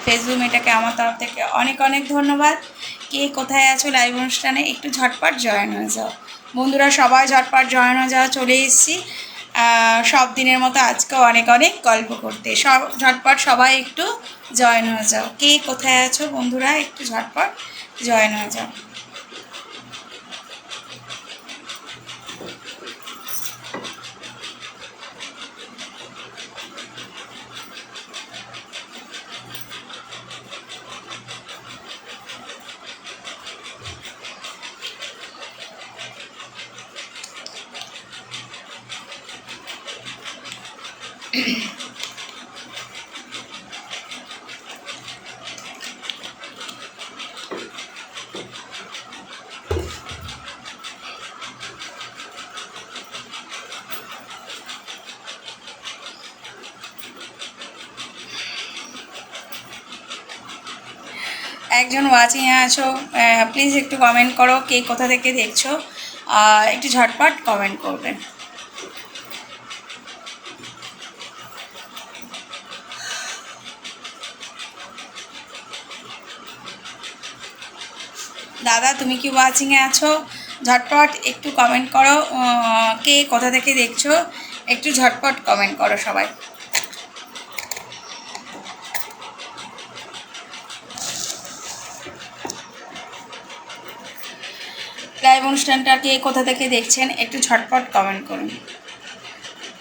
Facebook মেয়েটাকে আমার তরফ থেকে অনেক অনেক ধন্যবাদ। কে কোথায় আছো লাইভ অনুষ্ঠানে একটু ঝটপট জয়েন হয়ে যাও বন্ধুরা, সবাই ঝটপট জয়েন হয়ে যাওয়া। চলে এসেছি সব দিনের মতো আজকেও অনেক অনেক গল্প করতে। সব ঝটপট সবাই একটু জয়েন হয়ে যাও। কে কোথায় আছো বন্ধুরা একটু ঝটপট জয়েন হয়ে যাও। একজন ওয়াচিংয়ে আছো, প্লিজ একটু কমেন্ট করো কে কোথা থেকে দেখছো, একটু ঝটপট কমেন্ট করবেন। দাদা তুমি কি ওয়াচিংয়ে আছো? ঝটপট একটু কমেন্ট করো কে কোথা থেকে দেখছো, একটু ঝটপট কমেন্ট করো সবাই। লাইভ অনুষ্ঠানটা কে কোথা থেকে দেখছেন একটু ঝটপট কমেন্ট করুন।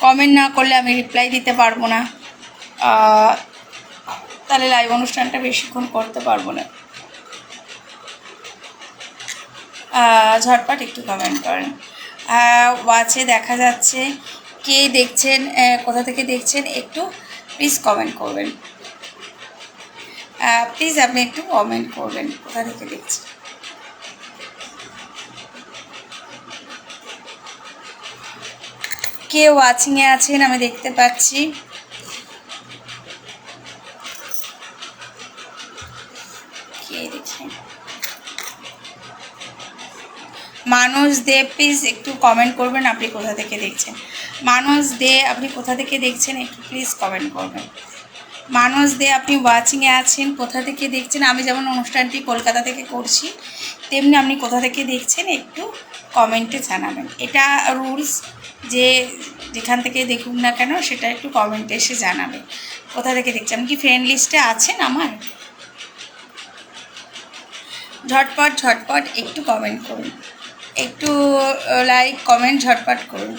কমেন্ট না করলে আমি রিপ্লাই দিতে পারবো না, তাহলে লাইভ অনুষ্ঠানটা বেশিক্ষণ করতে পারবো না। ঝটপট একটু কমেন্ট করেন। ওয়াচে দেখা যাচ্ছে, কে দেখছেন কোথা থেকে দেখছেন একটু প্লিজ কমেন্ট করবেন। প্লিজ আপনি একটু কমেন্ট করবেন কোথা থেকে দেখছেন। কে ওয়াচিংয়ে আছেন আমি দেখতে পাচ্ছি। কে দেখছেন? মানুষ দে প্লিজ একটু কমেন্ট করবেন আপনি কোথা থেকে দেখছেন। মানুষ দে আপনি কোথা থেকে দেখছেন একটু প্লিজ কমেন্ট করবেন। মানুষ দে আপনি ওয়াচিংয়ে আছেন কোথা থেকে দেখছেন। আমি যেমন অনুষ্ঠানটি কলকাতা থেকে করছি তেমনি আপনি কোথা থেকে দেখছেন একটু কমেন্টে জানাবেন। এটা রুলস যে যেখান থেকে দেখুন না কেন সেটা একটু কমেন্টে এসে জানাবে কোথা থেকে দেখছেন। কি ফ্রেন্ড লিস্টে আছেন আমার? ঝটপট ঝটপট একটু কমেন্ট করুন, একটু লাইক কমেন্ট ঝটপট করুন।